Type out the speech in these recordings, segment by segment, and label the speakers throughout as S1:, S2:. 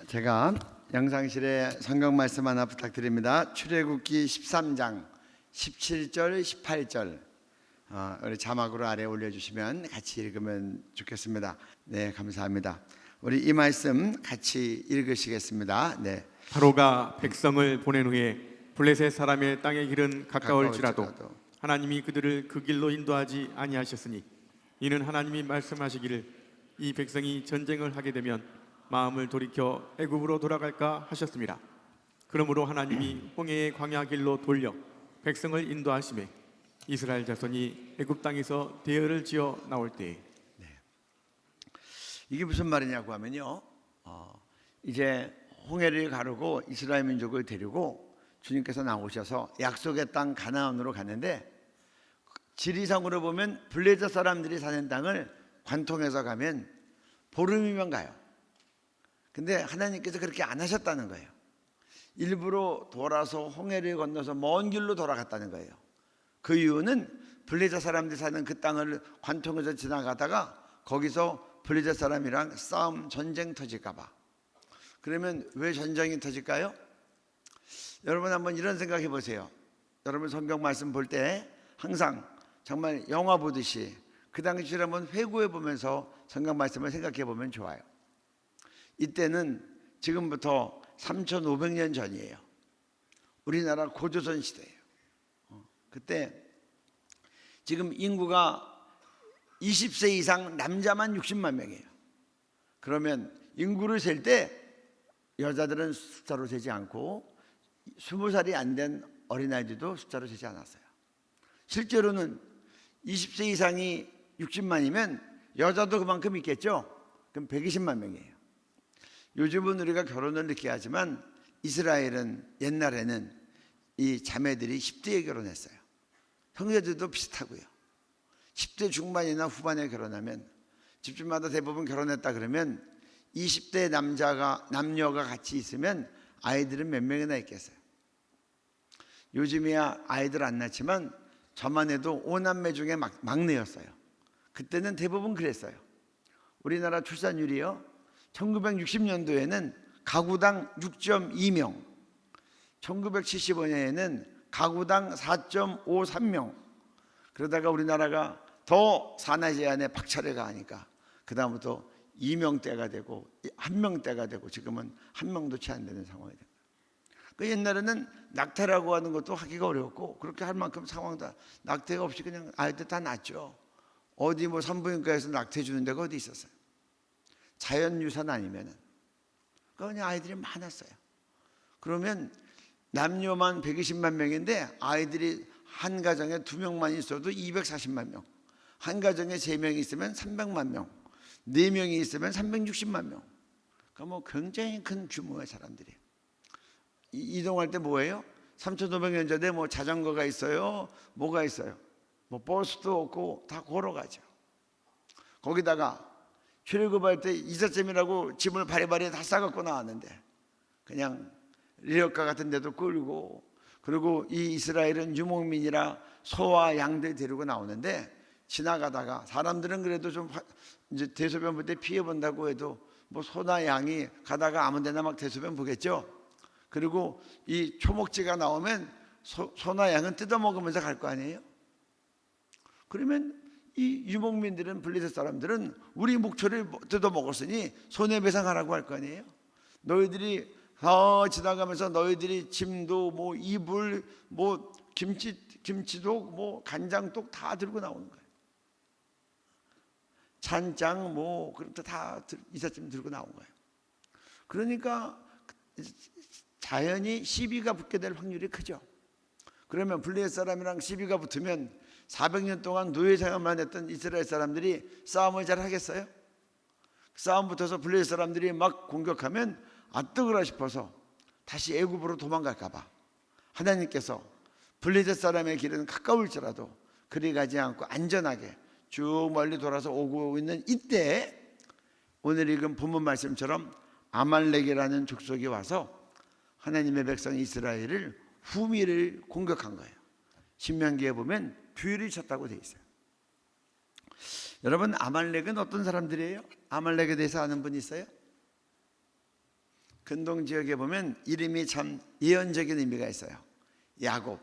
S1: 제가 영상실에 성경 말씀 하나 부탁드립니다. 출애굽기 13장 17절 18절 우리 자막으로 아래 올려주시면 같이 읽으면 좋겠습니다. 네, 감사합니다. 우리 이 말씀 같이 읽으시겠습니다. 네.
S2: 바로가 백성을 보낸 후에 블레셋 사람의 땅의 길은 가까울지라도 하나님이 그들을 그 길로 인도하지 아니하셨으니 이는 하나님이 말씀하시기를 이 백성이 전쟁을 하게 되면 마음을 돌이켜 애굽으로 돌아갈까 하셨습니다. 그러므로 하나님이 홍해의 광야 길로 돌려 백성을 인도하시매 이스라엘 자손이 애굽 땅에서 대열을 지어 나올 때에.
S1: 이게 무슨 말이냐고 하면요, 이제 홍해를 가르고 이스라엘 민족을 데리고 주님께서 나오셔서 약속의 땅 가나안으로 가는데, 지리상으로 보면 블레셋 사람들이 사는 땅을 관통해서 가면 보름이면 가요. 근데 하나님께서 그렇게 안 하셨다는 거예요. 일부러 돌아서 홍해를 건너서 먼 길로 돌아갔다는 거예요. 그 이유는 블레셋 사람들이 사는 그 땅을 관통해서 지나가다가 거기서 블레셋 사람이랑 싸움, 전쟁 터질까 봐. 그러면 왜 전쟁이 터질까요? 여러분 한번 이런 생각해 보세요. 여러분 성경 말씀 볼 때 항상 정말 영화 보듯이 그 당시를 한번 회고해 보면서 성경 말씀을 생각해 보면 좋아요. 이때는 지금부터 3,500년 전이에요. 우리나라 고조선 시대예요. 그때 지금 인구가 20세 이상 남자만 60만 명이에요. 그러면 인구를 셀 때 여자들은 숫자로 세지 않고 20살이 안 된 어린아이들도 숫자로 세지 않았어요. 실제로는 20세 이상이 60만이면 여자도 그만큼 있겠죠. 그럼 120만 명이에요. 요즘은 우리가 결혼을 늦게 하지만 이스라엘은 옛날에는 이 자매들이 10대에 결혼했어요. 형제들도 비슷하고요. 10대 중반이나 후반에 결혼하면, 집집마다 대부분 결혼했다 그러면 20대 남녀가 같이 있으면 아이들은 몇 명이나 있겠어요. 요즘이야 아이들 안 낳지만 저만 해도 5남매 중에 막내였어요. 그때는 대부분 그랬어요. 우리나라 출산율이요, 1960년도에는 가구당 6.2명, 1975년에는 가구당 4.53명. 그러다가 우리나라가 더 산하 제한에 박차례가 하니까 그 다음부터 2명대가 되고 1명대가 되고 지금은 1명도 채 안 되는 상황이 됩니다. 그 옛날에는 낙태라고 하는 것도 하기가 어려웠고, 그렇게 할 만큼 상황도 낙태가 없이 그냥 아이들 다 낳죠. 어디 뭐 산부인과에서 낙태 주는 데가 어디 있었어요. 자연유산 아니면은 그냥 아이들이 많았어요. 그러면 남녀만 120만 명인데 아이들이 한 가정에 2명만 있어도 240만 명, 한 가정에 3명이 있으면 300만 명, 4명이 있으면 360만 명. 그러니까 뭐 굉장히 큰 규모의 사람들이 이동할 때 뭐예요? 3,500년 전에 뭐 자전거가 있어요? 뭐가 있어요? 뭐 버스도 없고 다 걸어가죠. 거기다가 출애굽할 때 이삿짐이라고 짐을 바리바리 다 싸갖고 나왔는데 그냥 리어카 같은 데도 끌고, 그리고 이 이스라엘은 유목민이라 소와 양들 데리고 나오는데, 지나가다가 사람들은 그래도 좀 이제 대소변 볼 때 피해 본다고 해도 뭐 소나 양이 가다가 아무 데나 막 대소변 보겠죠. 그리고 이 초목지가 나오면 소나 양은 뜯어 먹으면서 갈 거 아니에요. 그러면 이 유목민들은, 블레셋 사람들은 우리 목초를 뜯어 먹었으니 손해배상하라고 할 거 아니에요. 너희들이 지나가면서 너희들이 짐도 뭐 이불 뭐 김치도 뭐 간장독 다 들고 나오는 거예요. 찬장 뭐 그런 다 이삿짐 들고 나온 거예요. 그러니까 자연히 시비가 붙게 될 확률이 크죠. 그러면 블레셋 사람이랑 시비가 붙으면 400년 동안 노예 생활만 했던 이스라엘 사람들이 싸움을 잘 하겠어요? 싸움 붙어서 블레셋 사람들이 막 공격하면 뜨거라 싶어서 다시 애굽으로 도망갈까 봐 하나님께서 블레셋 사람의 길은 가까울지라도 그리 가지 않고 안전하게 쭉 멀리 돌아서 오고 있는 이때, 오늘 읽은 본문 말씀처럼 아말렉이라는 족속이 와서 하나님의 백성 이스라엘을 후미를 공격한 거예요. 신명기에 보면 뷰를 쳤다고 되어 있어요. 여러분, 아말렉은 어떤 사람들이에요? 아말렉에 대해서 아는 분 있어요? 근동 지역에 보면 이름이 참 예언적인 의미가 있어요. 야곱,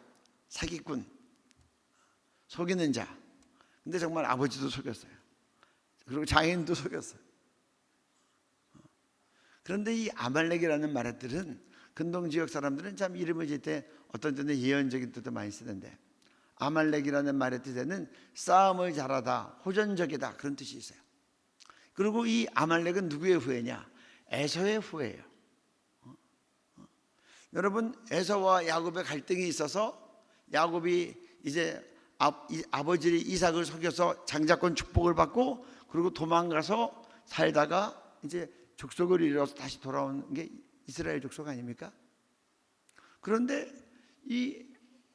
S1: 사기꾼, 속이는 자. 근데 정말 아버지도 속였어요. 그리고 장인도 속였어요. 그런데 이 아말렉이라는 말들은 근동 지역 사람들은 참 이름을 지을 때 어떤 때는 예언적인 뜻도 많이 쓰는데, 아말렉이라는 말의 뜻에는 싸움을 잘하다, 호전적이다, 그런 뜻이 있어요. 그리고 이 아말렉은 누구의 후예냐? 에서의 후예예요. 여러분, 에서와 야곱의 갈등이 있어서 야곱이 이제 아버지 이삭을 속여서 장자권 축복을 받고 그리고 도망가서 살다가 이제 족속을 이뤄서 다시 돌아온 게 이스라엘 족속 아닙니까? 그런데 이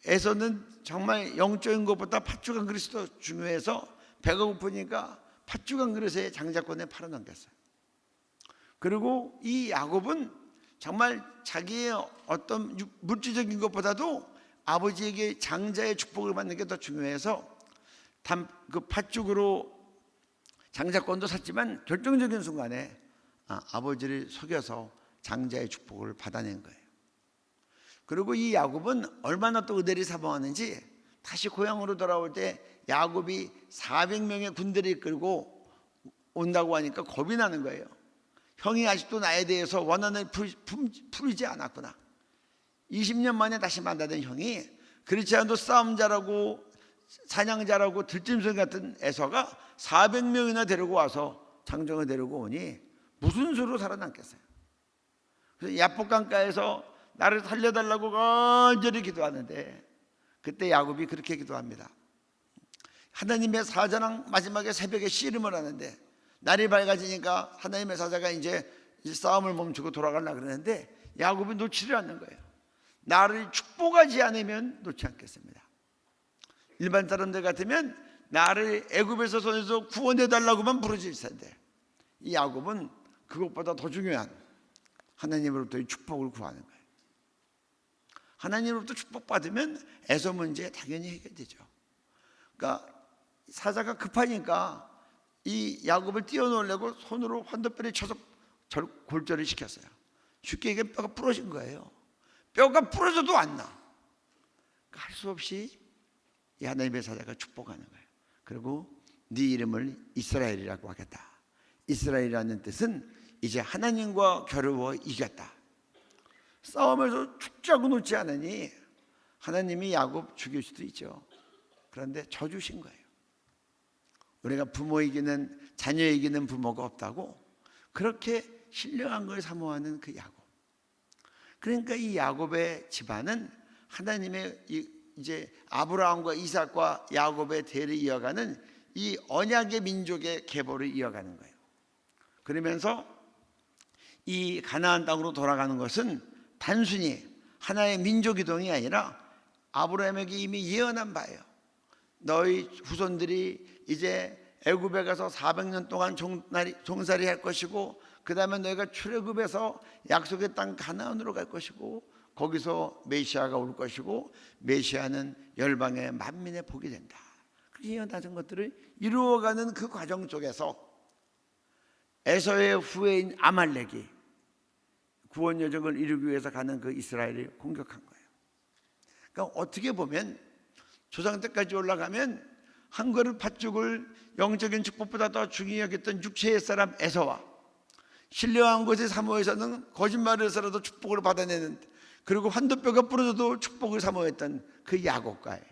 S1: 에서는 정말 영적인 것보다 팥죽 한 그릇이 더 중요해서 배가 고프니까 팥죽 한 그릇에 장자권에 팔아넘겼어요. 그리고 이 야곱은 정말 자기의 어떤 물질적인 것보다도 아버지에게 장자의 축복을 받는 게 더 중요해서 그 팥죽으로 장자권도 샀지만 결정적인 순간에 아버지를 속여서 장자의 축복을 받아낸 거예요. 그리고 이 야곱은 얼마나 또 의대를 사모하는지 다시 고향으로 돌아올 때 야곱이 400명의 군대를 이끌고 온다고 하니까 겁이 나는 거예요. 형이 아직도 나에 대해서 원한을 풀지 않았구나. 20년 만에 다시 만나던 형이 그렇지 않아도 싸움 잘하고 사냥 잘하고 들짐승 같은 에서가 400명이나 데리고 와서 장정을 데리고 오니 무슨 수로 살아남겠어요. 그래서 야복강가에서 나를 살려달라고 간절히 기도하는데 그때 야곱이 그렇게 기도합니다. 하나님의 사자랑 마지막에 새벽에 씨름을 하는데 날이 밝아지니까 하나님의 사자가 이제 싸움을 멈추고 돌아가려고 그러는데 야곱이 놓지를 않는 거예요. 나를 축복하지 않으면 놓지 않겠습니다. 일반 사람들 같으면 나를 애굽에서 손에서 구원해 달라고만 부르질 텐데 이 야곱은 그것보다 더 중요한 하나님으로부터의 축복을 구하는 거예요. 하나님으로부터 축복받으면 에서 문제 당연히 해결되죠. 그러니까 사자가 급하니까 이 야곱을 띄워놓으려고 손으로 환도뼈를 쳐서 골절을 시켰어요. 쉽게 얘기하면 뼈가 부러진 거예요. 뼈가 부러져도 안 나. 할 수 없이 이 하나님의 사자가 축복하는 거예요. 그리고 네 이름을 이스라엘이라고 하겠다. 이스라엘이라는 뜻은 이제 하나님과 겨루어 이겼다. 싸움에서 죽자고 놓지 않으니 하나님이 야곱 죽일 수도 있죠. 그런데 져주신 거예요. 우리가 부모 이기는 자녀 이기는 부모가 없다고 그렇게 신령한 걸 사모하는 그 야곱. 그러니까 이 야곱의 집안은 하나님의 이제 아브라함과 이삭과 야곱의 대를 이어가는 이 언약의 민족의 계보를 이어가는 거예요. 그러면서 이 가나안 땅으로 돌아가는 것은 단순히 하나의 민족 이동이 아니라 아브라함에게 이미 예언한 바예요. 너희 후손들이 이제 애굽에 가서 400년 동안 종살이 할 것이고 그 다음에 너희가 출애굽에서 약속의 땅 가나안으로 갈 것이고 거기서 메시아가 올 것이고 메시아는 열방의 만민의 복이 된다. 그렇게 예언하는 것들을 이루어가는 그 과정 속에서 에서의 후예인 아말렉이 구원 여정을 이루기 위해서 가는 그 이스라엘을 공격한 거예요. 그러니까 어떻게 보면 조상 때까지 올라가면 한 그릇 팥죽을 영적인 축복보다 더 중요히 여겼던 육체의 사람 에서와 신령한 곳의 사모에서는 거짓말을 해서라도 축복을 받아내는 그리고 환도뼈가 부러져도 축복을 사모했던 그 야곱과의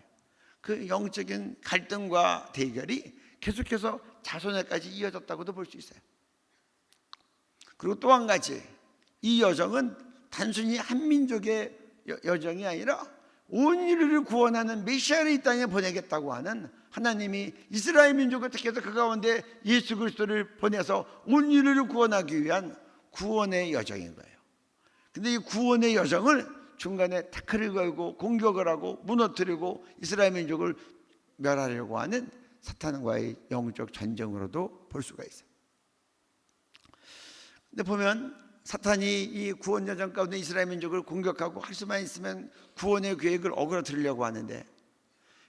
S1: 그 영적인 갈등과 대결이 계속해서 자손에까지 이어졌다고도 볼 수 있어요. 그리고 또 한 가지 이 여정은 단순히 한 민족의 여정이 아니라 온 인류를 구원하는 메시아를 이 땅에 보내겠다고 하는 하나님이 이스라엘 민족을 택해서 그 가운데 예수 그리스도를 보내서 온 인류를 구원하기 위한 구원의 여정인 거예요. 근데 이 구원의 여정을 중간에 태클을 걸고 공격을 하고 무너뜨리고 이스라엘 민족을 멸하려고 하는 사탄과의 영적 전쟁으로도 볼 수가 있어요. 근데 보면 사탄이 이 구원 여정 가운데 이스라엘 민족을 공격하고 할 수만 있으면 구원의 계획을 어그러뜨리려고 하는데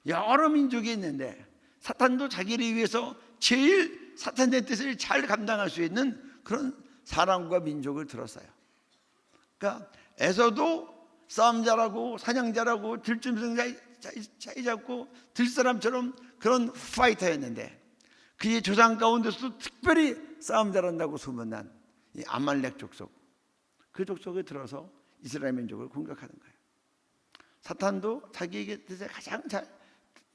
S1: 여러 민족이 있는데 사탄도 자기를 위해서 제일 사탄의 뜻을 잘 감당할 수 있는 그런 사람과 민족을 들었어요. 그러니까 에서도 싸움 잘하고 사냥 잘하고 들짐승 차이 잡고 들사람처럼 그런 파이터였는데 그의 조상 가운데서도 특별히 싸움 잘한다고 소문난 이 아말렉 족속, 그 족속에 들어서 이스라엘 민족을 공격하는 거예요. 사탄도 자기에게 뜻에 가장 잘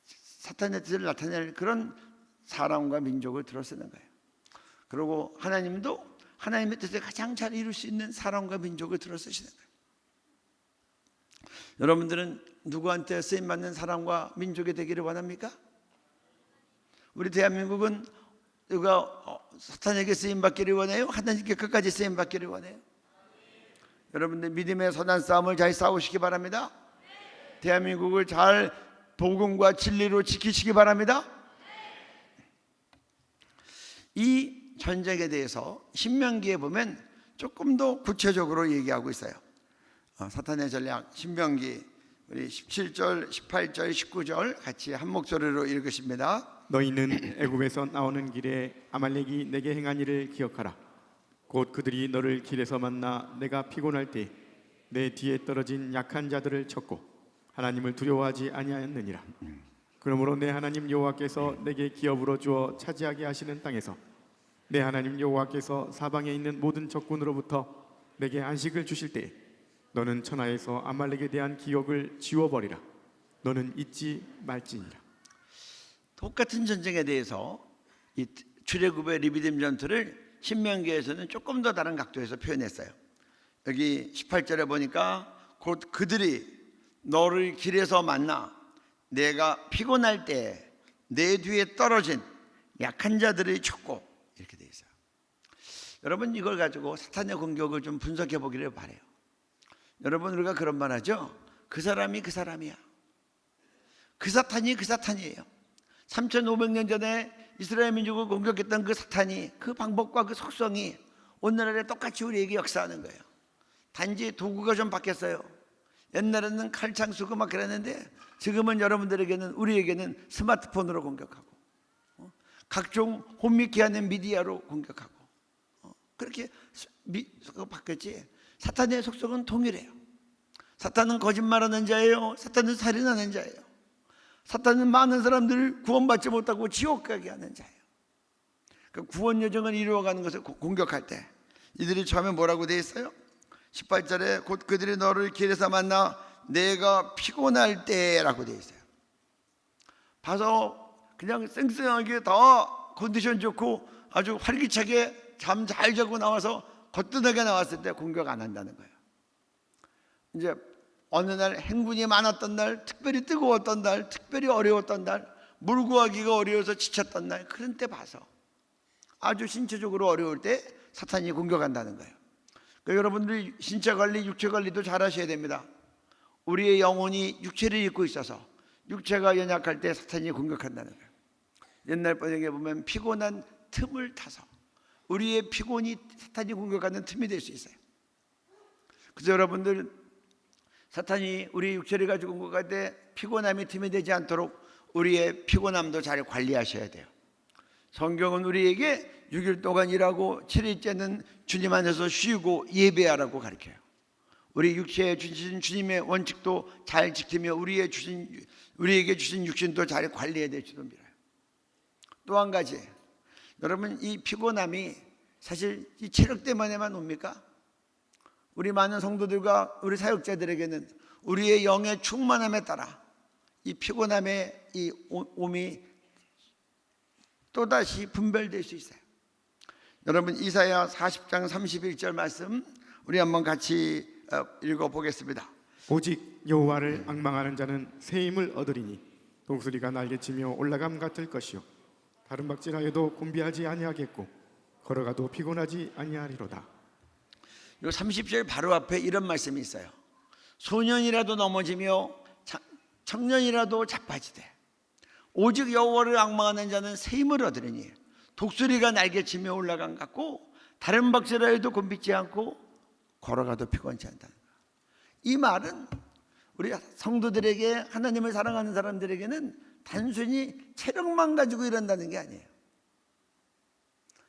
S1: 사탄의 뜻을 나타낼 그런 사람과 민족을 들어 쓰는 거예요. 그리고 하나님도 하나님의 뜻을 가장 잘 이룰 수 있는 사람과 민족을 들어 쓰시는 거예요. 여러분들은 누구한테 쓰임받는 사람과 민족이 되기를 원합니까? 우리 대한민국은 누가 사탄에게 쓰임받기를 원해요? 하나님께 끝까지 쓰임받기를 원해요? 여러분들 믿음의 선한 싸움을 잘 싸우시기 바랍니다. 대한민국을 잘 복음과 진리로 지키시기 바랍니다. 이 전쟁에 대해서 신명기에 보면 조금 더 구체적으로 얘기하고 있어요. 사탄의 전략 신명기 우리 17절, 18절, 19절 같이 한 목소리로 읽으십니다.
S2: 너희는 애굽에서 나오는 길에 아말렉이 내게 행한 일을 기억하라. 곧 그들이 너를 길에서 만나 내가 피곤할 때 내 뒤에 떨어진 약한 자들을 쳤고 하나님을 두려워하지 아니하였느니라. 그러므로 내 하나님 여호와께서 내게 기업으로 주어 차지하게 하시는 땅에서 내 하나님 여호와께서 사방에 있는 모든 적군으로부터 내게 안식을 주실 때에 너는 천하에서 아말렉에 대한 기억을 지워버리라. 너는 잊지 말지니라.
S1: 똑같은 전쟁에 대해서 이 출애굽의 리비딤 전투를 신명기에서는 조금 더 다른 각도에서 표현했어요. 여기 18절에 보니까 곧 그들이 너를 길에서 만나 내가 피곤할 때 내 뒤에 떨어진 약한 자들을 쳤고 이렇게 돼 있어요. 여러분 이걸 가지고 사탄의 공격을 좀 분석해 보기를 바래요. 여러분 우리가 그런 말 하죠. 그 사람이 그 사람이야. 그 사탄이 그 사탄이에요. 3500년 전에 이스라엘 민족을 공격했던 그 사탄이 그 방법과 그 속성이 오늘날에 똑같이 우리에게 역사하는 거예요. 단지 도구가 좀 바뀌었어요. 옛날에는 칼창 쓰고 막 그랬는데 지금은 여러분들에게는 우리에게는 스마트폰으로 공격하고 각종 혼미케 하는 미디어로 공격하고 그렇게 바뀌었지. 사탄의 속성은 동일해요. 사탄은 거짓말하는 자예요. 사탄은 살인하는 자예요. 사탄은 많은 사람들을 구원받지 못하고 지옥 가게 하는 자예요. 그 구원 여정을 이루어가는 것을 공격할 때 이들이 처음에 뭐라고 되어 있어요? 18절에 곧 그들이 너를 길에서 만나 내가 피곤할 때라고 되어 있어요. 봐서 그냥 쌩쌩하게 다 컨디션 좋고 아주 활기차게 잠 잘 자고 나와서 거뜬하게 나왔을 때 공격 안 한다는 거예요. 이제 어느 날 행군이 많았던 날, 특별히 뜨거웠던 날, 특별히 어려웠던 날, 물 구하기가 어려워서 지쳤던 날, 그런 때 봐서 아주 신체적으로 어려울 때 사탄이 공격한다는 거예요. 그러니까 여러분들이 신체 관리, 육체 관리도 잘 하셔야 됩니다. 우리의 영혼이 육체를 입고 있어서 육체가 연약할 때 사탄이 공격한다는 거예요. 옛날 번역에 보면 피곤한 틈을 타서 우리의 피곤이 사탄이 공격하는 틈이 될 수 있어요. 그래서 여러분들 사탄이 우리 육체를 가지고 공격할 때 피곤함이 틈이 되지 않도록 우리의 피곤함도 잘 관리하셔야 돼요. 성경은 우리에게 6일 동안 일하고 7일째는 주님 안에서 쉬고 예배하라고 가르쳐요. 우리 육체에 주신 주님의 원칙도 잘 지키며 우리에게 주신 육신도 잘 관리해야 될 줄로 믿어요. 또 한 가지, 여러분 이 피곤함이 사실 이 체력 때문에만 옵니까? 우리 많은 성도들과 우리 사역자들에게는 우리의 영의 충만함에 따라 이 피곤함의 이 옴이 또다시 분별될 수 있어요. 여러분 이사야 40장 31절 말씀 우리 한번 같이 읽어보겠습니다.
S2: 오직 여호와를 앙망하는 자는 새 힘을 얻으리니 독수리가 날개치며 올라감 같을 것이요 다른 박질하여도 곤비하지 아니하겠고 걸어가도 피곤하지 아니하리로다.
S1: 요 30절 바로 앞에 이런 말씀이 있어요. 소년이라도 넘어지며 청년이라도 자빠지되 오직 여호와를 앙망하는 자는 새 힘을 얻으리니 독수리가 날개치며 올라간 같고 다른 박질하여도 곤비지 않고 걸어가도 피곤치 않다는 거예요. 이 말은 우리 성도들에게 하나님을 사랑하는 사람들에게는 단순히 체력만 가지고 이런다는 게 아니에요.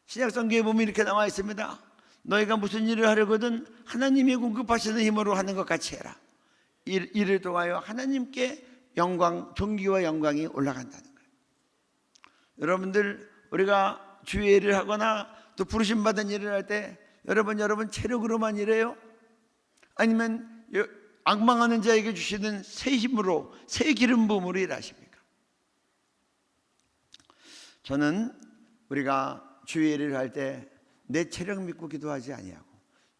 S1: 신약 성경에 보면 이렇게 나와 있습니다. 너희가 무슨 일을 하려거든 하나님이 공급하시는 힘으로 하는 것 같이 해라. 이를 통하여 하나님께 영광, 존귀와 영광이 올라간다는 거예요. 여러분들, 우리가 주의 일을 하거나 또 부르심 받은 일을 할 때 여러분 체력으로만 일해요? 아니면 앙망하는 자에게 주시는 새 힘으로, 새 기름 부음으로 일하십니까? 저는 우리가 주의 일을 할 때 내 체력 믿고 기도하지 아니하고,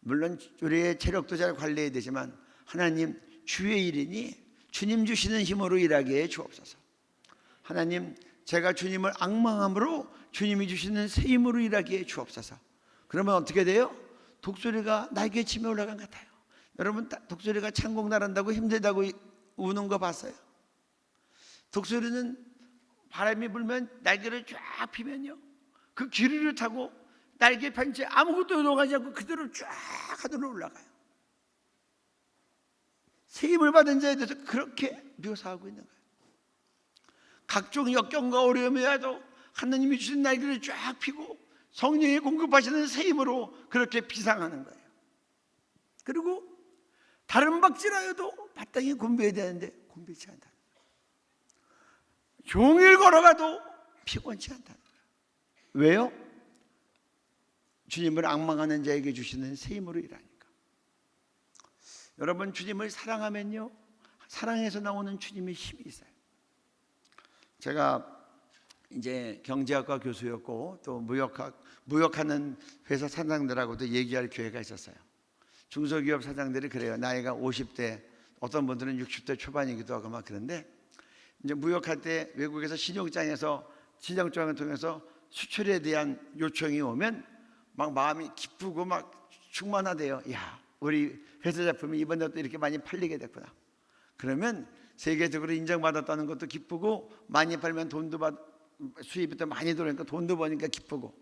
S1: 물론 우리의 체력도 잘 관리해야 되지만 하나님, 주의 일이니 주님 주시는 힘으로 일하게 해 주옵소서. 하나님, 제가 주님을 앙망함으로 주님이 주시는 새 힘으로 일하게 해 주옵소서. 그러면 어떻게 돼요? 독수리가 날개치며 올라간 것 같아요. 여러분, 독수리가 창공 날아간다고 힘들다고 우는 거 봤어요? 독수리는 바람이 불면 날개를 쫙 피면요, 그 기류를 타고 날개 편 채 아무것도 이동하지 않고 그대로 쫙 하늘로 올라가요. 새 힘을 받은 자에 대해서 그렇게 묘사하고 있는 거예요. 각종 역경과 어려움이 와도 하나님이 주신 날개를 쫙 펴고 성령이 공급하시는 새 힘으로 그렇게 비상하는 거예요. 그리고 다른 박질하여도 마땅히 곤배해야 되는데 곤배치 않다는 거예요. 종일 걸어가도 피곤치 않다는 거예요. 왜요? 주님을 앙망하는 자에게 주시는 새 힘으로 일하니까. 여러분, 주님을 사랑하면요, 사랑에서 나오는 주님의 힘이 있어요. 제가 이제 경제학과 교수였고 또 무역하는 회사 사장들하고도 얘기할 기회가 있었어요. 중소기업 사장들이 그래요. 나이가 50대, 어떤 분들은 60대 초반이기도 하고 막 그런데, 이제 무역할 때 외국에서 신용장을 통해서 수출에 대한 요청이 오면 막 마음이 기쁘고 막 충만하대요. 야, 우리 회사 제품이 이번에 또 이렇게 많이 팔리게 됐구나. 그러면 세계적으로 인정받았다는 것도 기쁘고, 많이 팔면 수입이 또 많이 들어오니까 돈도 버니까 기쁘고,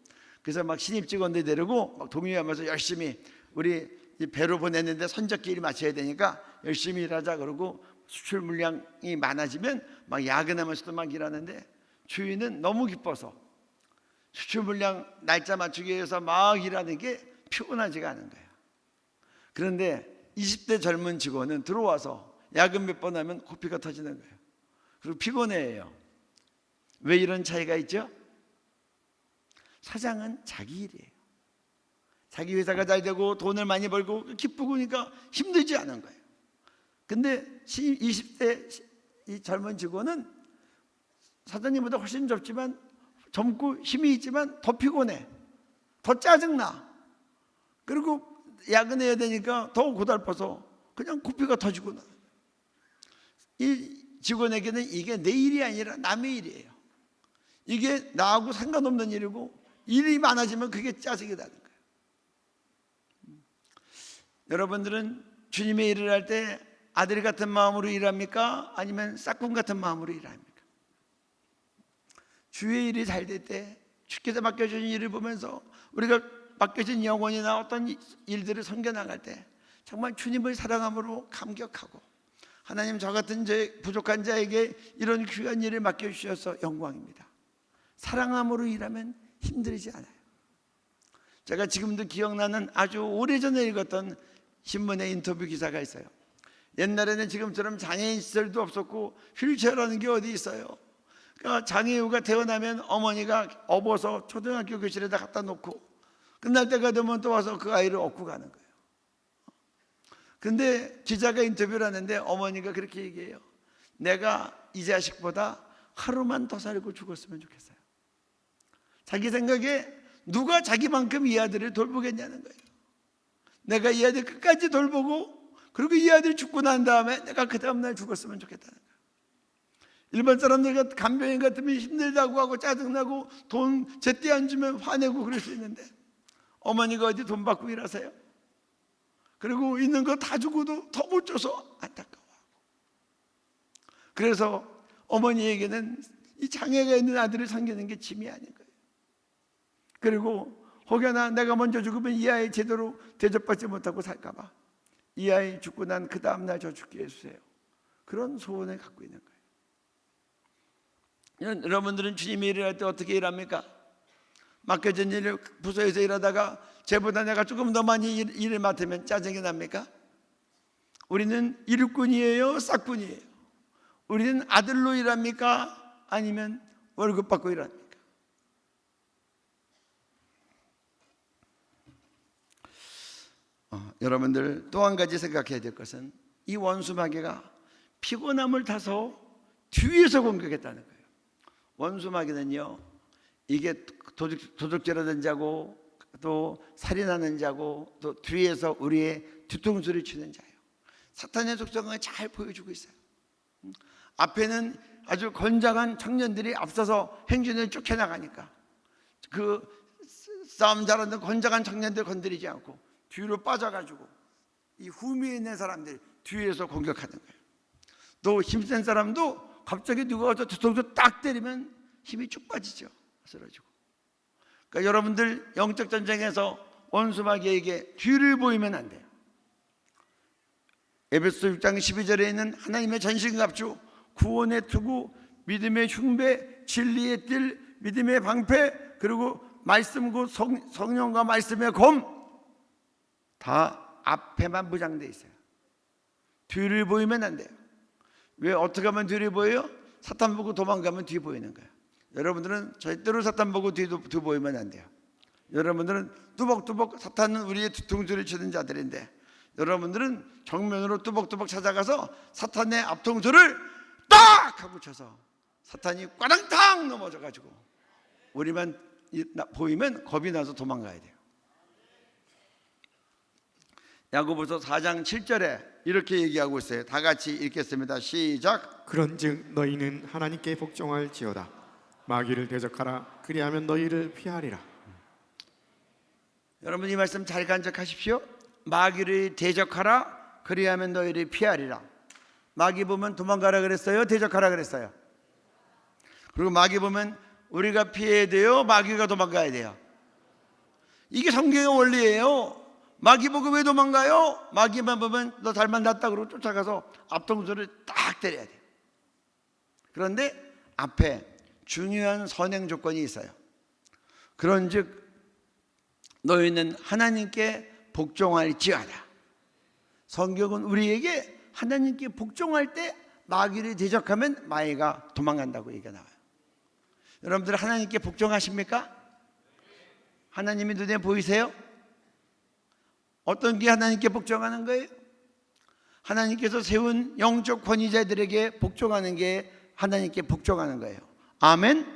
S1: 그래서 막 신입 직원들 데리고 막 동요하면서 열심히, 우리 배로 보냈는데 선적기를 맞춰야 되니까 열심히 일하자 그러고, 수출 물량이 많아지면 막 야근하면서도 막 일하는데, 주인은 너무 기뻐서 수출 물량 날짜 맞추기 위해서 막 일하는 게 피곤하지가 않은 거예요. 그런데 20대 젊은 직원은 들어와서 야근 몇 번 하면 코피가 터지는 거예요. 그리고 피곤해해요. 왜 이런 차이가 있죠? 사장은 자기 일이에요. 자기 회사가 잘 되고 돈을 많이 벌고 기쁘고 그러니까 힘들지 않은 거예요. 근데 20대 이 젊은 직원은 사장님보다 훨씬 젊고 힘이 있지만 더 피곤해, 더 짜증나, 그리고 야근해야 되니까 더 고달퍼서 그냥 코피가 터지고 나. 이 직원에게는 이게 내 일이 아니라 남의 일이에요. 이게 나하고 상관없는 일이고, 일이 많아지면 그게 짜증이 나는 거예요. 여러분들은 주님의 일을 할 때 아들 같은 마음으로 일합니까? 아니면 싹군 같은 마음으로 일합니까? 주의 일이 잘 될 때, 주께서 맡겨주신 일을 보면서 우리가 맡겨진 영혼이나 어떤 일들을 섬겨나갈 때 정말 주님을 사랑함으로 감격하고, 하나님, 저 같은 부족한 자에게 이런 귀한 일을 맡겨주셔서 영광입니다. 사랑함으로 일하면 힘들지 않아요. 제가 지금도 기억나는 아주 오래전에 읽었던 신문의 인터뷰 기사가 있어요. 옛날에는 지금처럼 장애인 시설도 없었고 휠체어라는 게 어디 있어요. 그러니까 장애우가 태어나면 어머니가 업어서 초등학교 교실에다 갖다 놓고 끝날 때가 되면 또 와서 그 아이를 업고 가는 거예요. 근데 기자가 인터뷰를 하는데 어머니가 그렇게 얘기해요. 내가 이 자식보다 하루만 더 살고 죽었으면 좋겠어요. 자기 생각에 누가 자기만큼 이 아들을 돌보겠냐는 거예요. 내가 이 아들 끝까지 돌보고, 그리고 이 아들 죽고 난 다음에 내가 그 다음날 죽었으면 좋겠다는 거예요. 일반 사람들 간병인 같으면 힘들다고 하고 짜증나고 돈 제때 안 주면 화내고 그럴 수 있는데, 어머니가 어디 돈 받고 일하세요? 그리고 있는 거 다 주고도 더 못 줘서 안타까워하고. 그래서 어머니에게는 이 장애가 있는 아들을 섬기는 게 짐이 아닌 거예요. 그리고 혹여나 내가 먼저 죽으면 이 아이 제대로 대접받지 못하고 살까봐 이 아이 죽고 난 그 다음날 저 죽게 해주세요. 그런 소원을 갖고 있는 거예요. 여러분들은 주님의 일을 할 때 어떻게 일합니까? 맡겨진 일을 부서에서 일하다가 쟤보다 내가 조금 더 많이 일을 맡으면 짜증이 납니까? 우리는 일꾼이에요, 싹꾼이에요? 우리는 아들로 일합니까? 아니면 월급 받고 일합니까? 여러분들 또 한 가지 생각해야 될 것은 이 원수마귀가 피곤함을 타서 뒤에서 공격했다는 거예요. 원수마귀는요, 이게 도둑질하는 자고 또 살인하는 자고 또 뒤에서 우리의 뒤통수를 치는 자예요. 사탄의 속성을 잘 보여주고 있어요. 앞에는 아주 건장한 청년들이 앞서서 행진을 쭉 해나가니까 그 싸움 잘하는 건장한 청년들 건드리지 않고 뒤로 빠져가지고 이 후미에 있는 사람들이 뒤에서 공격하는 거예요. 또 힘센 사람도 갑자기 누가 와서 뒤통수 딱 때리면 힘이 쭉 빠지죠. 쓰러지고. 그러니까 여러분들 영적 전쟁에서 원수마귀에게 뒤를 보이면 안 돼요. 에베소 6장 12절에 있는 하나님의 전신갑주, 구원의 투구, 믿음의 흉배, 진리의 뜰, 믿음의 방패, 그리고 말씀 곧 성령과 말씀의 검, 다 앞에만 무장되어 있어요. 뒤를 보이면 안 돼요. 왜 어떻게 하면 뒤를 보여요? 사탄 보고 도망가면 뒤 보이는 거예요. 여러분들은 절대로 사탄 보고 뒤 보이면 안 돼요. 여러분들은 뚜벅뚜벅, 사탄은 우리의 뒤통수를 치는 자들인데 여러분들은 정면으로 뚜벅뚜벅 찾아가서 사탄의 앞통수를 딱 하고 쳐서 사탄이 꽈당탕 넘어져가지고 우리만 보이면 겁이 나서 도망가야 돼요. 야고보서 4장 7절에 이렇게 얘기하고 있어요. 다 같이 읽겠습니다. 시작.
S2: 그런즉 너희는 하나님께 복종할지어다. 마귀를 대적하라. 그리하면 너희를 피하리라.
S1: 여러분 이 말씀 잘 간직하십시오. 마귀를 대적하라. 그리하면 너희를 피하리라. 마귀 보면 도망가라 그랬어요? 대적하라 그랬어요? 그리고 마귀 보면 우리가 피해야 돼요? 마귀가 도망가야 돼요? 이게 성경의 원리예요. 마귀 보고 왜 도망가요? 마귀만 보면 너 잘 만났다 그러고 쫓아가서 앞통수를 딱 때려야 돼요. 그런데 앞에 중요한 선행 조건이 있어요. 그런즉 너희는 하나님께 복종할지어다. 성경은 우리에게 하나님께 복종할 때 마귀를 대적하면 마귀가 도망간다고 얘기가 나와요. 여러분들 하나님께 복종하십니까? 하나님이 눈에 보이세요? 어떤 게 하나님께 복종하는 거예요? 하나님께서 세운 영적 권위자들에게 복종하는 게 하나님께 복종하는 거예요. 아멘.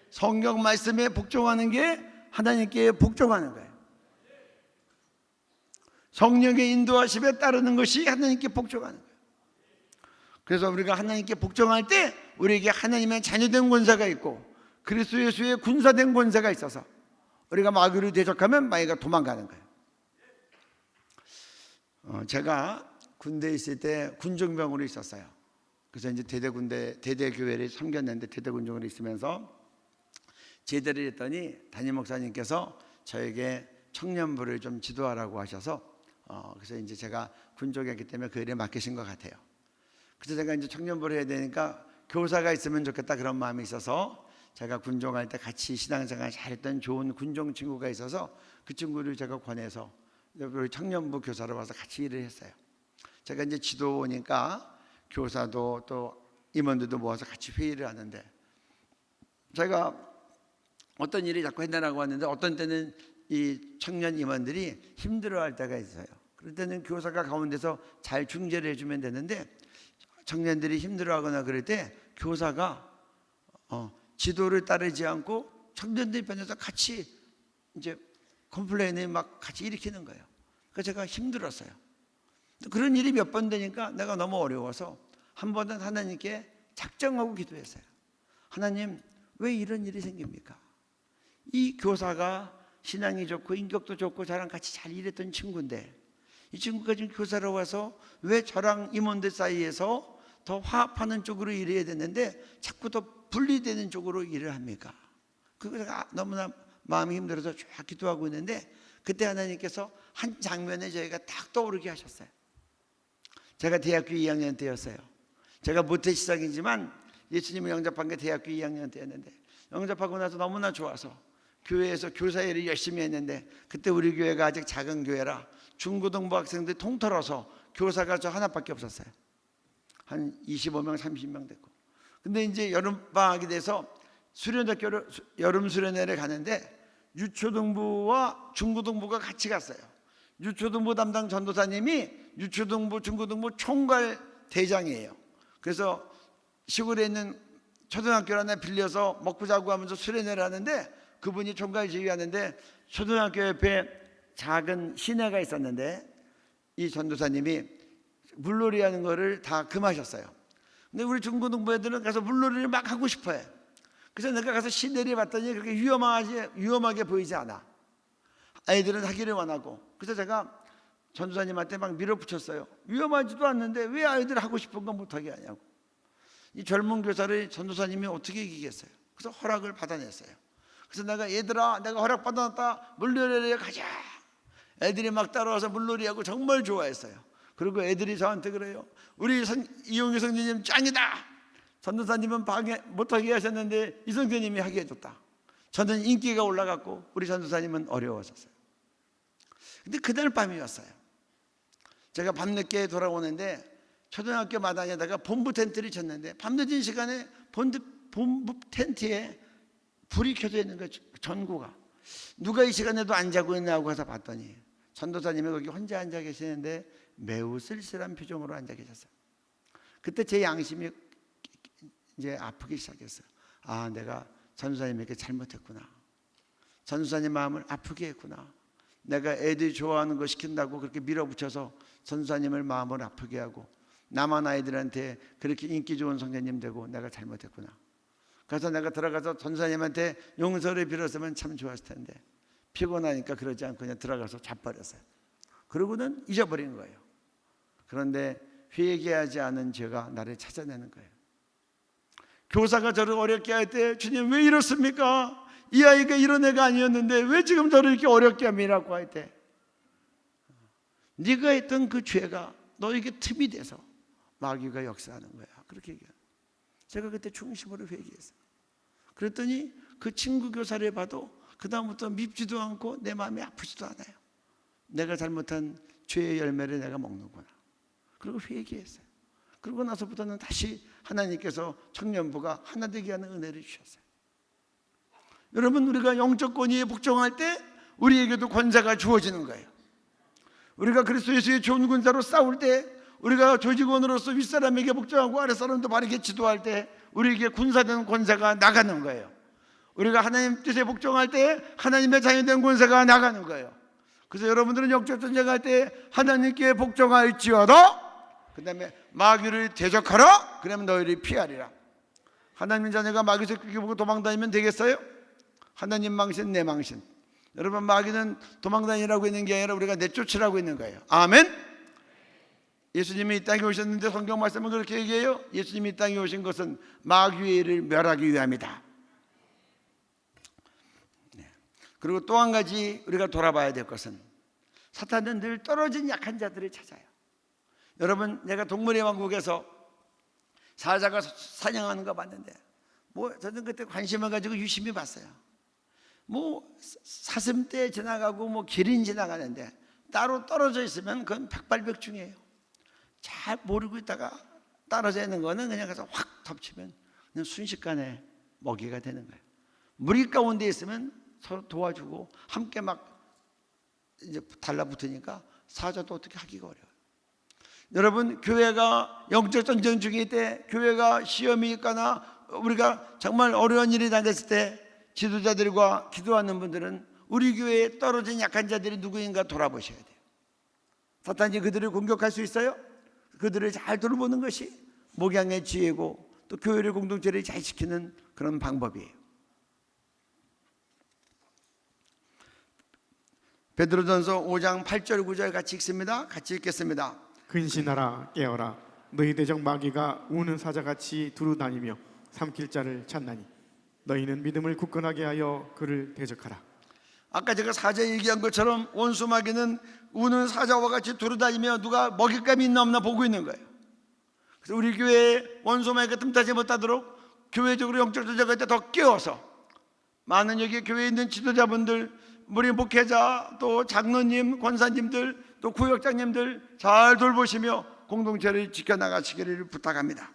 S1: 성경 말씀에 복종하는 게 하나님께 복종하는 거예요. 성령의 인도하심에 따르는 것이 하나님께 복종하는 거예요. 그래서 우리가 하나님께 복종할 때 우리에게 하나님의 자녀된 권세가 있고 그리스도 예수의 군사된 권세가 있어서 우리가 마귀를 대적하면 마귀가 도망가는 거예요. 제가 군대에 있을 때 군종병으로 있었어요. 그래서 이제 대대교회를 섬겼는데 대대군종으로 있으면서 제대를 했더니 담임 목사님께서 저에게 청년부를 좀 지도하라고 하셔서 그래서 이제 제가 군족이었기 때문에 그 일에 맡기신 것 같아요. 그래서 제가 이제 청년부를 해야 되니까 교사가 있으면 좋겠다 그런 마음이 있어서 제가 군종할 때 같이 신앙생활 잘했던 좋은 군종 친구가 있어서 그 친구를 제가 권해서 우리 청년부 교사로 와서 같이 일을 했어요. 제가 이제 지도니까 교사도 또 임원들도 모아서 같이 회의를 하는데 제가 어떤 일이 자꾸 해내라고 하는데 어떤 때는 이 청년 임원들이 힘들어할 때가 있어요. 그럴 때는 교사가 가운데서 잘 중재를 해주면 되는데 청년들이 힘들어하거나 그럴 때 교사가 지도를 따르지 않고 청년들 편에서 같이 이제 컴플레인을 막 같이 일으키는 거예요. 그래서 제가 힘들었어요. 그런 일이 몇 번 되니까 내가 너무 어려워서 한 번은 하나님께 작정하고 기도했어요. 하나님, 왜 이런 일이 생깁니까? 이 교사가 신앙이 좋고 인격도 좋고 저랑 같이 잘 일했던 친구인데 이 친구가 지금 교사로 와서 왜 저랑 임원들 사이에서 더 화합하는 쪽으로 일해야 되는데 자꾸 더 분리되는 쪽으로 일을 합니까? 그거가 너무나 마음이 힘들어서 쫙 기도하고 있는데 그때 하나님께서 한 장면에 저희가 딱 떠오르게 하셨어요. 제가 대학교 2학년 때였어요. 제가 모태 시작이지만 예수님을 영접한 게 대학교 2학년 때였는데 영접하고 나서 너무나 좋아서 교회에서 교사 일을 열심히 했는데 그때 우리 교회가 아직 작은 교회라 중고등부 학생들이 통틀어서 교사가 저 하나밖에 없었어요. 한 25명 30명 됐고. 근데 이제 여름방학이 돼서 수련학교를 여름 수련회를 가는데 유초등부와 중고등부가 같이 갔어요. 유초등부 담당 전도사님이 유초등부 중고등부 총괄 대장이에요. 그래서 시골에 있는 초등학교를 하나 빌려서 먹고 자고 하면서 수련회를 하는데 그분이 총괄 지휘하는데 초등학교 옆에 작은 시내가 있었는데 이 전도사님이 물놀이 하는 거를 다 금하셨어요. 근데 우리 중고등부 애들은 가서 물놀이를 막 하고 싶어해. 그래서 내가 가서 시내를 봤더니 그렇게 위험하게 보이지 않아. 아이들은 하기를 원하고. 그래서 제가 전도사님한테 막 밀어붙였어요. 위험하지도 않는데 왜 아이들 하고 싶은 건 못하게 하냐고. 이 젊은 교사를 전도사님이 어떻게 이기겠어요? 그래서 허락을 받아냈어요. 그래서 내가 얘들아 내가 허락 받아놨다 물놀이를 가자. 애들이 막 따라와서 물놀이하고 정말 좋아했어요. 그리고 애들이 저한테 그래요. 우리 이용규 성도님 짱이다. 전도사님은 방해 못하게 하셨는데 이 성도님이 하게 해줬다. 저는 인기가 올라갔고 우리 전도사님은 어려워졌어요. 근데 그날 밤이었어요. 제가 밤늦게 돌아오는데 초등학교 마당에다가 본부 텐트를 쳤는데 밤늦은 시간에 본부 텐트에 불이 켜져 있는 거예요. 전구가. 누가 이 시간에도 안 자고 있냐고 해서 봤더니 전도사님이 거기 혼자 앉아 계시는데 매우 쓸쓸한 표정으로 앉아 계셨어요. 그때 제 양심이 이제 아프기 시작했어요. 아, 내가 전도사님에게 잘못했구나. 전도사님 마음을 아프게 했구나. 내가 애들이 좋아하는 거 시킨다고 그렇게 밀어붙여서 전도사님을 마음을 아프게 하고 남한 아이들한테 그렇게 인기 좋은 성도님 되고 내가 잘못했구나. 그래서 내가 들어가서 전도사님한테 용서를 빌었으면 참 좋았을 텐데 피곤하니까 그러지 않고 그냥 들어가서 자버렸어요. 그러고는 잊어버린 거예요. 그런데 회개하지 않은 죄가 나를 찾아내는 거예요. 교사가 저를 어렵게 할 때 주님 왜 이렇습니까? 이 아이가 이런 애가 아니었는데 왜 지금 저를 이렇게 어렵게 함이라고 할 때 네가 했던 그 죄가 너에게 틈이 돼서 마귀가 역사하는 거야. 그렇게 얘기해요. 제가 그때 중심으로 회개했어요. 그랬더니 그 친구 교사를 봐도 그 다음부터 밉지도 않고 내 마음이 아프지도 않아요. 내가 잘못한 죄의 열매를 내가 먹는구나. 그리고 회개했어요. 그러고 나서부터는 다시 하나님께서 청년부가 하나 되게 하는 은혜를 주셨어요. 여러분, 우리가 영적 권위에 복종할 때 우리에게도 권세가 주어지는 거예요. 우리가 그리스도 예수의 좋은 군사로 싸울 때, 우리가 조직원으로서 윗사람에게 복종하고 아랫사람도 바르게 지도할 때 우리에게 군사되는 권세가 나가는 거예요. 우리가 하나님 뜻에 복종할 때 하나님의 자녀된 권세가 나가는 거예요. 그래서 여러분들은 영적 전쟁할 때 하나님께 복종할지어다 그 다음에 마귀를 대적하라. 그러면 너희를 피하리라. 하나님 자녀가 마귀 새끼 보고 도망다니면 되겠어요? 하나님 망신 내 망신. 여러분, 마귀는 도망다니라고 있는 게 아니라 우리가 내쫓으라고 있는 거예요. 아멘. 예수님이 이 땅에 오셨는데 성경 말씀은 그렇게 얘기해요. 예수님이 이 땅에 오신 것은 마귀의 일을 멸하기 위함이다. 그리고 또 한 가지 우리가 돌아봐야 될 것은 사탄은 늘 떨어진 약한 자들을 찾아요. 여러분, 내가 동물의 왕국에서 사자가 사냥하는 거 봤는데 저는 그때 관심을 가지고 유심히 봤어요. 사슴떼 지나가고 기린 지나가는데 따로 떨어져 있으면 그건 백발백중이에요. 잘 모르고 있다가 떨어져 있는 거는 그냥 가서 확 덮치면 그냥 순식간에 먹이가 되는 거예요. 무리 가운데 있으면 서로 도와주고 함께 막 이제 달라붙으니까 사자도 어떻게 하기가 어려워요. 여러분, 교회가 영적 전쟁 중일 때, 교회가 시험이 있거나 우리가 정말 어려운 일이 당했을 때 지도자들과 기도하는 분들은 우리 교회에 떨어진 약한 자들이 누구인가 돌아보셔야 돼요. 사탄이 그들을 공격할 수 있어요? 그들을 잘 돌보는 것이 목양의 지혜고 또 교회를 공동체를 잘 지키는 그런 방법이에요. 베드로전서 5장 8절 9절 같이 읽습니다. 같이 읽겠습니다.
S2: 근신하라 깨어라 너희 대적 마귀가 우는 사자같이 두루다니며 삼킬 자를 찾나니 너희는 믿음을 굳건하게 하여 그를 대적하라.
S1: 아까 제가 사자 얘기한 것처럼 원수 마귀는 우는 사자와 같이 두루다니며 누가 먹잇감이 있나 없나 보고 있는 거예요. 그래서 우리 교회에 원수 마귀가 틈타지 못하도록 교회적으로 영적 전쟁할 때 더 깨워서 많은 여기 교회에 있는 지도자분들, 우리 목회자, 또 장로님, 권사님들, 또 구역장님들 잘 돌보시며 공동체를 지켜나가시기를 부탁합니다.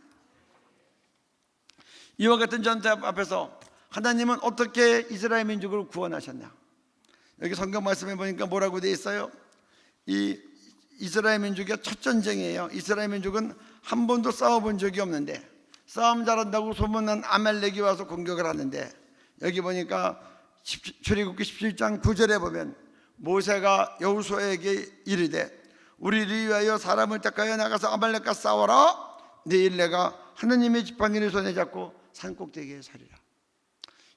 S1: 이와 같은 전체 앞에서 하나님은 어떻게 이스라엘 민족을 구원하셨냐? 여기 성경 말씀에 보니까 뭐라고 되어 있어요? 이 이스라엘 민족의 첫 전쟁이에요. 이스라엘 민족은 한 번도 싸워본 적이 없는데 싸움 잘한다고 소문난 아말렉이 와서 공격을 하는데, 여기 보니까 출애굽기 17장 9절에 보면 모세가 여호수아에게 이르되 우리를 위하여 사람을 택하여 나가서 아말렉과 싸워라. 내일 내가 하나님의 지팡이를 손에 잡고 산꼭대기에 서리라.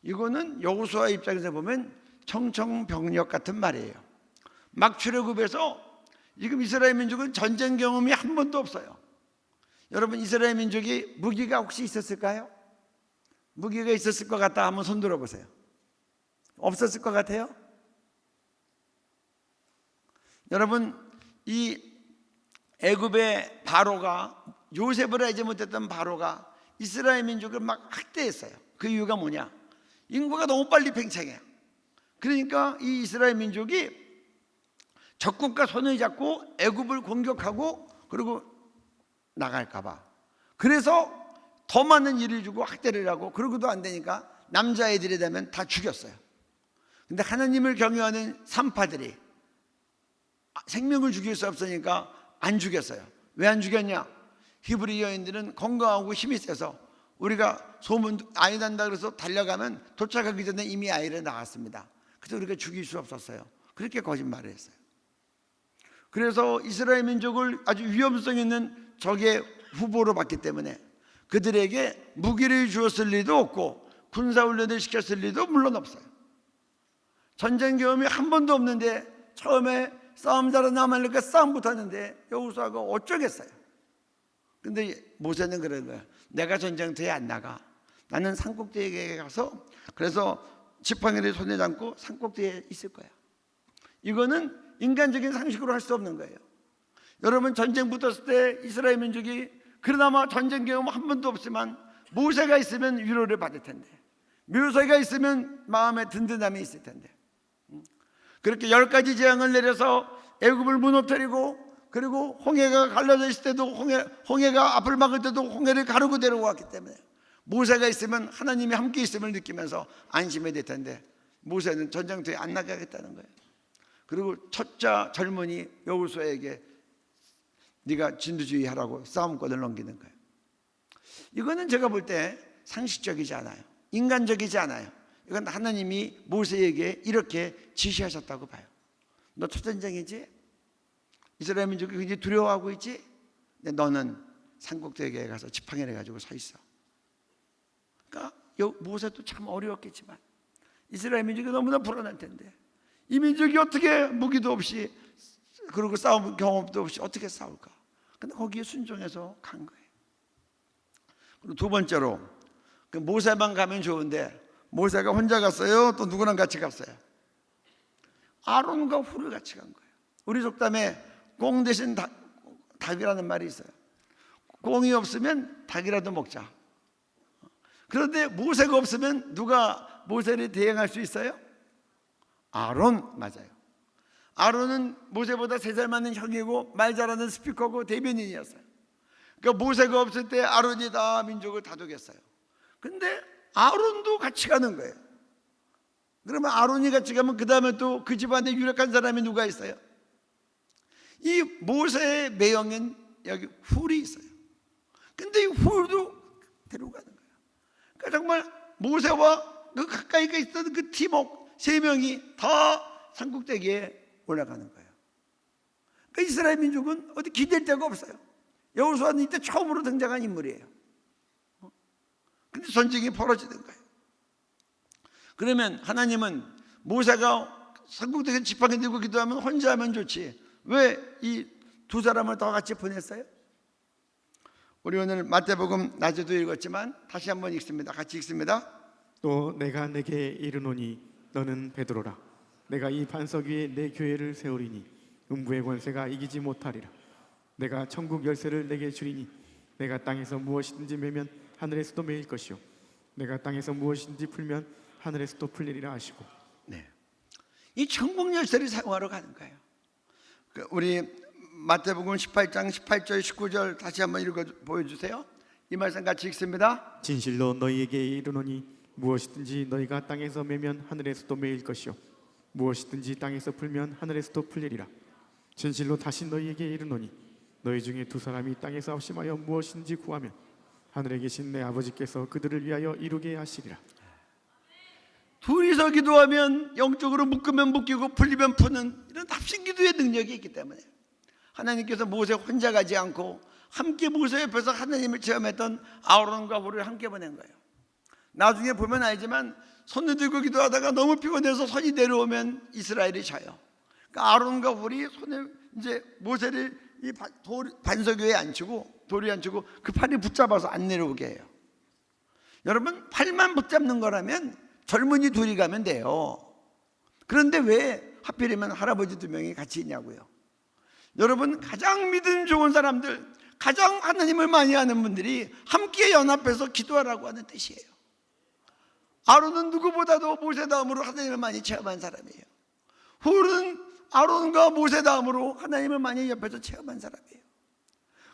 S1: 이거는 여호수아 입장에서 보면 청청병력 같은 말이에요. 막 출애굽해서 지금 이스라엘 민족은 전쟁 경험이 한 번도 없어요. 여러분, 이스라엘 민족이 무기가 혹시 있었을까요? 무기가 있었을 것 같다 한번 손 들어보세요. 없었을 것 같아요? 여러분, 이 애굽의 바로가, 요셉을 알지 못했던 바로가 이스라엘 민족을 막 학대했어요. 그 이유가 뭐냐? 인구가 너무 빨리 팽창해요. 그러니까 이 이스라엘 민족이 적국과 손을 잡고 애굽을 공격하고 그리고 나갈까 봐, 그래서 더 많은 일을 주고 학대를 하고, 그러고도 안 되니까 남자애들이 되면 다 죽였어요. 근데 하나님을 경외하는 산파들이 생명을 죽일 수 없으니까 안 죽였어요. 왜 안 죽였냐? 히브리 여인들은 건강하고 힘이 세서 우리가 소문 아이 난다 그래서 달려가면 도착하기 전에 이미 아이를 낳았습니다. 그래서 우리가 죽일 수 없었어요. 그렇게 거짓말을 했어요. 그래서 이스라엘 민족을 아주 위험성 있는 적의 후보로 봤기 때문에 그들에게 무기를 주었을 리도 없고 군사훈련을 시켰을 리도 물론 없어요. 전쟁 경험이 한 번도 없는데 처음에 싸움 잘하는 아말렉과 싸움 붙었는데 여호수아가 어쩌겠어요. 근데 모세는 그런 거야. 내가 전쟁터에 안 나가. 나는 산꼭대기에 가서 그래서 지팡이를 손에 잡고 산꼭대기에 있을 거야. 이거는 인간적인 상식으로 할 수 없는 거예요. 여러분, 전쟁 붙었을 때 이스라엘 민족이 그나마 전쟁 경험 한 번도 없지만 모세가 있으면 위로를 받을 텐데, 모세가 있으면 마음에 든든함이 있을 텐데, 그렇게 10가지 재앙을 내려서 애굽을 무너뜨리고, 그리고 홍해가 갈라져 있을 때도 홍해가 앞을 막을 때도 홍해를 가르고 데려왔기 때문에 모세가 있으면 하나님이 함께 있음을 느끼면서 안심이 될 텐데 모세는 전쟁터에 안 나가겠다는 거예요. 그리고 첫째 젊은이 여호수아에게 네가 진두지휘 하라고 싸움권을 넘기는 거예요. 이거는 제가 볼 때 상식적이지 않아요. 인간적이지 않아요. 이건 하나님이 모세에게 이렇게 지시하셨다고 봐요. 너 첫 전쟁이지? 이스라엘 민족이 굉장히 두려워하고 있지? 근데 너는 산꼭대기에 가서 지팡이를 가지고 서 있어. 그러니까 모세도 참 어려웠겠지만 이스라엘 민족이 너무나 불안할 텐데 이 민족이 어떻게 무기도 없이 그리고 싸움 경험도 없이 어떻게 싸울까? 근데 거기에 순종해서 간 거예요. 그리고 두 번째로, 모세만 가면 좋은데 모세가 혼자 갔어요? 또 누구랑 같이 갔어요? 아론과 훌을 같이 간 거예요. 우리 속담에 꽁 대신 닭이라는 말이 있어요. 꽁이 없으면 닭이라도 먹자. 그런데 모세가 없으면 누가 모세를 대행할 수 있어요? 아론. 맞아요. 아론은 모세보다 3살 많은 형이고 말 잘하는 스피커고 대변인이었어요. 그러니까 모세가 없을 때 아론이 다 민족을 다독였어요. 근데 아론도 같이 가는 거예요. 그러면 아론이 같이 가면 그 다음에 또 그 집안에 유력한 사람이 누가 있어요? 이 모세의 매형인 여기 훌이 있어요. 근데 이 훌도 데려가는 거예요. 그러니까 정말 모세와 그 가까이 있던 그 팀워크 3명이 다 산꼭대기에 올라가는 거예요. 그러니까 이스라엘 민족은 어디 기댈 데가 없어요. 여호수아는 이때 처음으로 등장한 인물이에요. 근데 전쟁이 벌어지는 거예요. 그러면 하나님은 모세가 산꼭대기에 지팡이 들고 기도하면 혼자 하면 좋지 왜 이 두 사람을 더 같이 보냈어요? 우리 오늘 마태복음 낮에도 읽었지만 다시 한번 읽습니다. 같이 읽습니다.
S2: 또 내가 내게 이르노니 너는 베드로라. 내가 이 반석 위에 내 교회를 세우리니 음부의 권세가 이기지 못하리라. 내가 천국 열쇠를 내게 주리니 내가 땅에서 무엇이든지 매면 하늘에서도 매일 것이요 내가 땅에서 무엇이든지 풀면 하늘에서도 풀리리라 하시고.
S1: 네. 이 천국 열쇠를 사용하러 가는 거예요. 우리 마태복음 18장 18절 19절 다시 한번 읽어 보여주세요. 이 말씀 같이 읽습니다.
S2: 진실로 너희에게 이르노니 무엇이든지 너희가 땅에서 매면 하늘에서도 매일 것이요 무엇이든지 땅에서 풀면 하늘에서도 풀리리라. 진실로 다시 너희에게 이르노니 너희 중에 두 사람이 땅에서 합심하여 무엇이든지 구하면 하늘에 계신 내 아버지께서 그들을 위하여 이루게 하시리라.
S1: 둘이서 기도하면 영적으로 묶으면 묶이고 풀리면 푸는 이런 합심기도의 능력이 있기 때문에 하나님께서 모세 혼자 가지 않고 함께 모세 옆에서 하나님을 체험했던 아론과 홀을 함께 보낸 거예요. 나중에 보면 알지만 손을 들고 기도하다가 너무 피곤해서 손이 내려오면 이스라엘이 져요. 그러니까 아론과 홀이 손을 이제 모세를 이 반석 위에 앉히고 돌이 앉히고 그 팔이 붙잡아서 안 내려오게 해요. 여러분, 팔만 붙잡는 거라면 젊은이 둘이 가면 돼요. 그런데 왜 하필이면 할아버지 두 명이 같이 있냐고요. 여러분, 가장 믿음 좋은 사람들, 가장 하나님을 많이 아는 분들이 함께 연합해서 기도하라고 하는 뜻이에요. 아론은 누구보다도 모세 다음으로 하나님을 많이 체험한 사람이에요. 홀은 아론과 모세 다음으로 하나님을 많이 옆에서 체험한 사람이에요.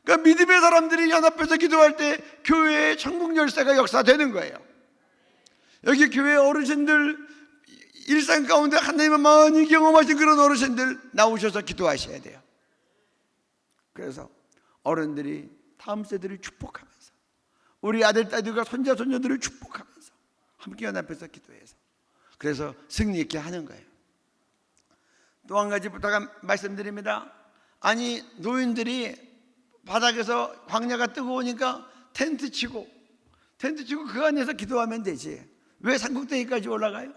S1: 그러니까 믿음의 사람들이 연합해서 기도할 때 교회의 천국 열쇠가 역사되는 거예요. 여기 교회 어르신들, 일상 가운데 하나님을 많이 경험하신 그런 어르신들 나오셔서 기도하셔야 돼요. 그래서 어른들이 다음 세대를 축복하면서 우리 아들, 딸들과 손자, 손녀들을 축복하면서 함께 연합해서 기도해서 그래서 승리 있게 하는 거예요. 또 한 가지 부탁 말씀드립니다. 아니, 노인들이 바닥에서 광야가 뜨거우니까 텐트 치고 그 안에서 기도하면 되지. 왜 산꼭대기까지 올라가요?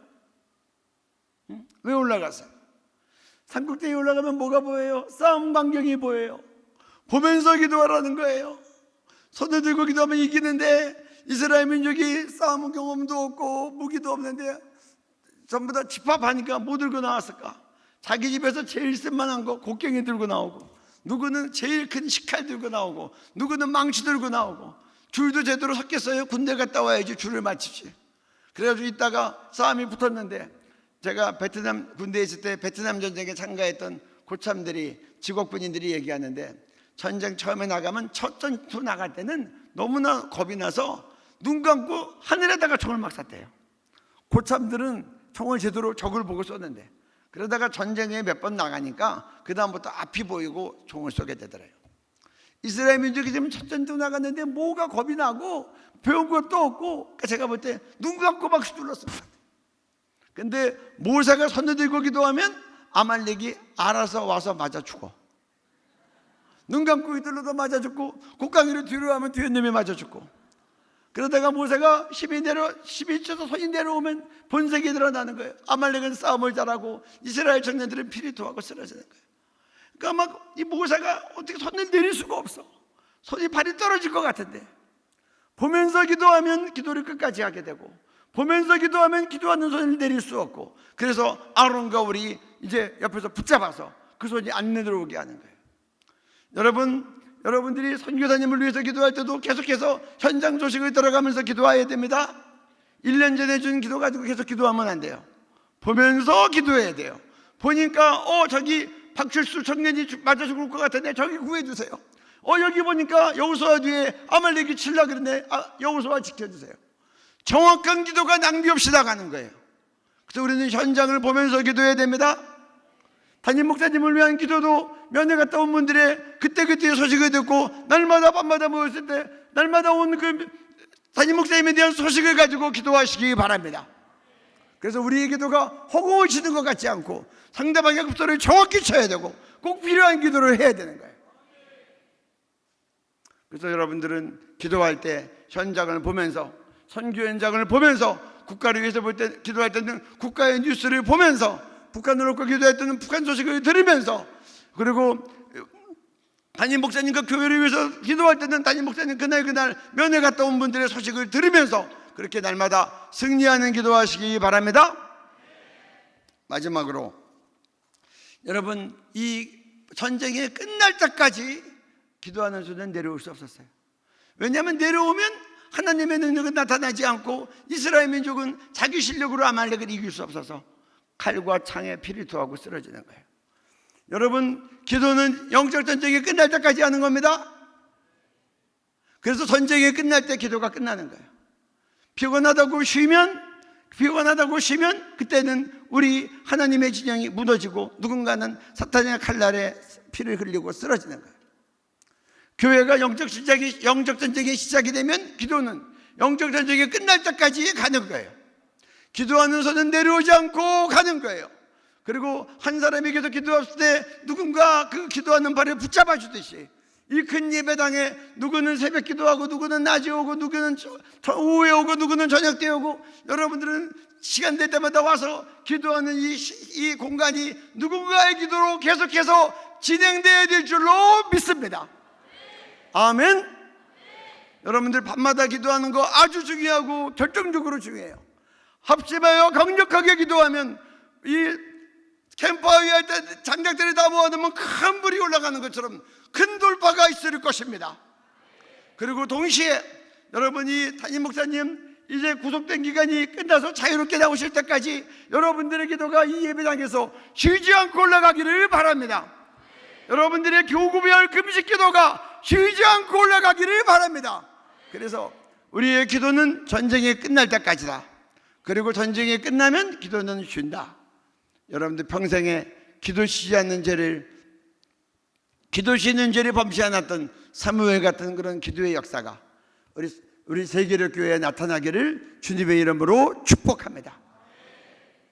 S1: 응? 왜 올라갔어요? 산꼭대기 올라가면 뭐가 보여요? 싸움 광경이 보여요. 보면서 기도하라는 거예요. 손을 들고 기도하면 이기는데 이스라엘 민족이 싸움 경험도 없고 무기도 없는데 전부 다 집합하니까 뭐 들고 나왔을까? 자기 집에서 제일 쓸만한 거 곡괭이 들고 나오고, 누구는 제일 큰 식칼 들고 나오고, 누구는 망치 들고 나오고, 줄도 제대로 섰겠어요? 군대 갔다 와야지 줄을 맞추지. 그래가지고 있다가 싸움이 붙었는데, 제가 베트남 군대에 있을 때 베트남 전쟁에 참가했던 고참들이, 직업군인들이 얘기하는데, 전쟁 처음에 나가면 첫 전투 나갈 때는 너무나 겁이 나서 눈 감고 하늘에다가 총을 막 쐈대요. 고참들은 총을 제대로 적을 보고 쏘는데, 그러다가 전쟁에 몇 번 나가니까 그 다음부터 앞이 보이고 총을 쏘게 되더래요. 이스라엘 민족이 지금 첫 전투 나갔는데 뭐가 겁이 나고 배운 것도 없고, 그러니까 제가 볼 때 눈 감고 막 휘둘렀을 것 같아요. 근데 모세가 손을 들고 기도하면 아말렉이 알아서 와서 맞아 죽어. 눈 감고 휘둘러도 맞아 죽고, 곡괭이를 뒤로 하면 뒤에 놈이 맞아 죽고. 그러다가 모세가 십이 쳐서 손이 내려오면 본색이 드러나는 거예요. 아말렉은 싸움을 잘하고 이스라엘 청년들은 피리토하고 쓰러지는 거예요. 그러니까 막 이 모세가 어떻게 손을 내릴 수가 없어. 손이 발이 떨어질 것 같은데, 보면서 기도하면 기도를 끝까지 하게 되고, 보면서 기도하면 기도하는 손을 내릴 수 없고, 그래서 아론과 우리 이제 옆에서 붙잡아서 그 손이 안 내려오게 하는 거예요. 여러분들이 선교사님을 위해서 기도할 때도 계속해서 현장 소식을 들어가면서 기도해야 됩니다. 1년 전에 준 기도 가지고 계속 기도하면 안 돼요. 보면서 기도해야 돼요. 보니까 저기 박철수 청년이 맞아 죽을 것 같은데 저기 구해주세요. 여기 보니까 여호수아 뒤에 아말렉이 칠라 그러네. 여호수아 지켜주세요. 정확한 기도가 낭비 없이 나가는 거예요. 그래서 우리는 현장을 보면서 기도해야 됩니다. 담임 목사님을 위한 기도도 면회 갔다 온 분들의 그때그때의 소식을 듣고 날마다 밤마다 모였을 때 날마다 온 그 담임 목사님에 대한 소식을 가지고 기도하시기 바랍니다. 그래서 우리의 기도가 허공을 치는 것 같지 않고 상대방의 급소를 정확히 쳐야 되고 꼭 필요한 기도를 해야 되는 거예요. 그래서 여러분들은 기도할 때 현장을 보면서, 선교 현장을 보면서, 국가를 위해서 볼 때 기도할 때는 국가의 뉴스를 보면서, 북한을 놓고 기도할 때는 북한 소식을 들으면서, 그리고 담임 목사님과 교회를 위해서 기도할 때는 담임 목사님 그날 면회 갔다 온 분들의 소식을 들으면서 그렇게 날마다 승리하는 기도하시기 바랍니다. 마지막으로 여러분, 이 전쟁이 끝날 때까지 기도하는 수는 내려올 수 없었어요. 왜냐하면 내려오면 하나님의 능력은 나타나지 않고 이스라엘 민족은 자기 실력으로 아말렉을 이길 수 없어서 칼과 창에 피를 토하고 쓰러지는 거예요. 여러분, 기도는 영적 전쟁이 끝날 때까지 하는 겁니다. 그래서 전쟁이 끝날 때 기도가 끝나는 거예요. 피곤하다고 쉬면 그때는 우리 하나님의 진영이 무너지고 누군가는 사탄의 칼날에 피를 흘리고 쓰러지는 거예요. 교회가 영적 전쟁의 시작이 되면 기도는 영적 전쟁이 끝날 때까지 가는 거예요. 기도하는 손은 내려오지 않고 가는 거예요. 그리고 한 사람이 계속 기도했을 때 누군가 그 기도하는 발을 붙잡아 주듯이 이 큰 예배당에 누구는 새벽 기도하고 누구는 낮에 오고 누구는 오후에 오고 누구는 저녁 때 오고 여러분들은 시간 될 때마다 와서 기도하는 이 공간이 누군가의 기도로 계속해서 진행되어야 될 줄로 믿습니다. 아멘. 여러분들 밤마다 기도하는 거 아주 중요하고 결정적으로 중요해요. 합심하여 강력하게 기도하면 이 캠프파이어 할 때 장작들이 다 모아두면 큰 불이 올라가는 것처럼 큰 돌파가 있을 것입니다. 그리고 동시에 여러분이 담임 목사님 이제 구속된 기간이 끝나서 자유롭게 나오실 때까지 여러분들의 기도가 이 예배당에서 쉬지 않고 올라가기를 바랍니다. 여러분들의 교구별 금식 기도가 쉬지 않고 올라가기를 바랍니다. 그래서 우리의 기도는 전쟁이 끝날 때까지다. 그리고 전쟁이 끝나면 기도는 쉰다. 여러분들 평생에 기도 쉬는 죄를 범치 않았던 사무엘 같은 그런 기도의 역사가 우리 세계력 교회에 나타나기를 주님의 이름으로 축복합니다.